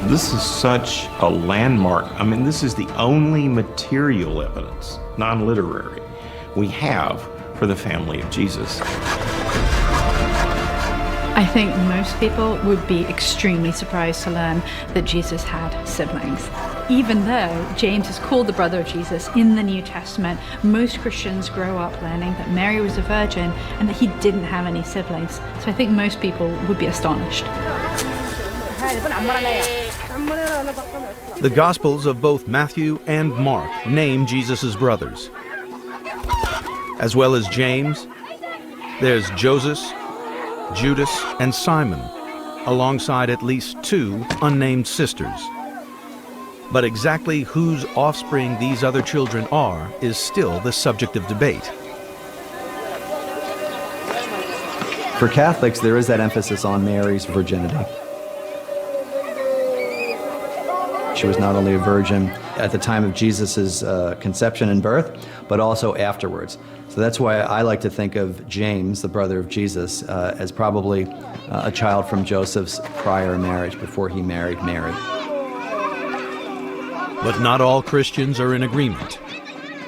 This is such a landmark. I mean, this is the only material evidence, non-literary, we have for the family of Jesus. I think most people would be extremely surprised to learn that Jesus had siblings. Even though James is called the brother of Jesus in the New Testament, most Christians grow up learning that Mary was a virgin and that he didn't have any siblings. So I think most people would be astonished. The Gospels of both Matthew and Mark name Jesus' brothers. As well as James, there's Joseph, Judas, and Simon, alongside at least 2 unnamed sisters. But exactly whose offspring these other children are is still the subject of debate. For Catholics, there is that emphasis on Mary's virginity. She was not only a virgin at the time of Jesus' conception and birth, but also afterwards. So that's why I like to think of James, the brother of Jesus, as probably a child from Joseph's prior marriage before he married Mary. But not all Christians are in agreement.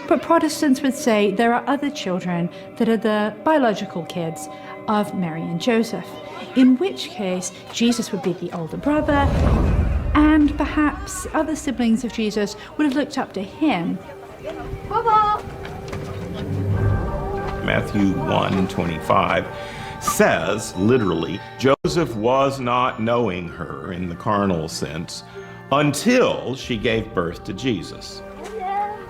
But Protestants would say there are other children that are the biological kids of Mary and Joseph, in which case Jesus would be the older brother, and perhaps other siblings of Jesus would have looked up to him. Matthew 1:25 says, literally, Joseph was not knowing her in the carnal sense until she gave birth to Jesus.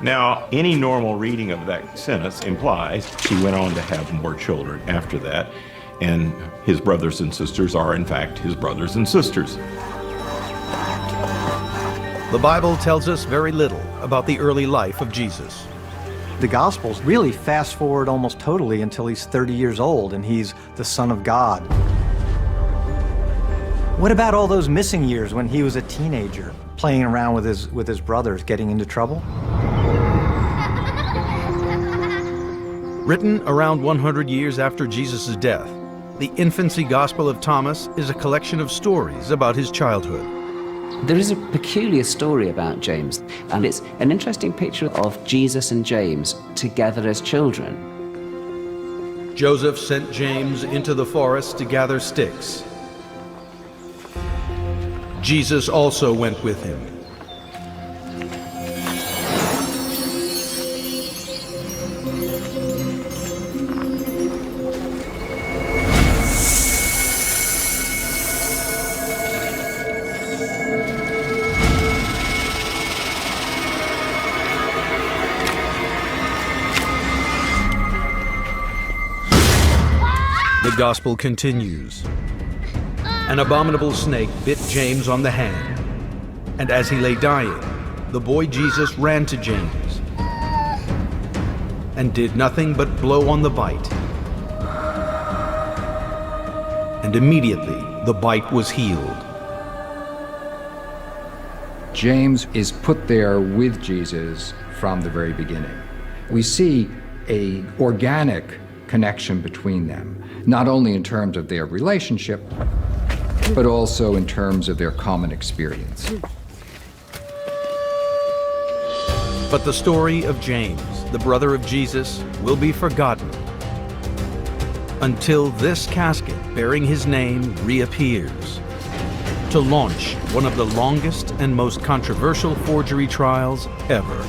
Now, any normal reading of that sentence implies she went on to have more children after that, and his brothers and sisters are, in fact, his brothers and sisters. The Bible tells us very little about the early life of Jesus. The Gospels really fast forward almost totally until he's 30 years old and he's the Son of God. What about all those missing years when he was a teenager, playing around with his brothers, getting into trouble? Written around 100 years after Jesus' death, the Infancy Gospel of Thomas is a collection of stories about his childhood. There is a peculiar story about James, and it's an interesting picture of Jesus and James together as children. Joseph sent James into the forest to gather sticks. Jesus also went with him. The gospel continues. An abominable snake bit James on the hand, and as he lay dying, the boy Jesus ran to James and did nothing but blow on the bite. And immediately the bite was healed. James is put there with Jesus from the very beginning. We see an organic connection between them, not only in terms of their relationship, but also in terms of their common experience. But the story of James, the brother of Jesus, will be forgotten until this casket bearing his name reappears to launch one of the longest and most controversial forgery trials ever.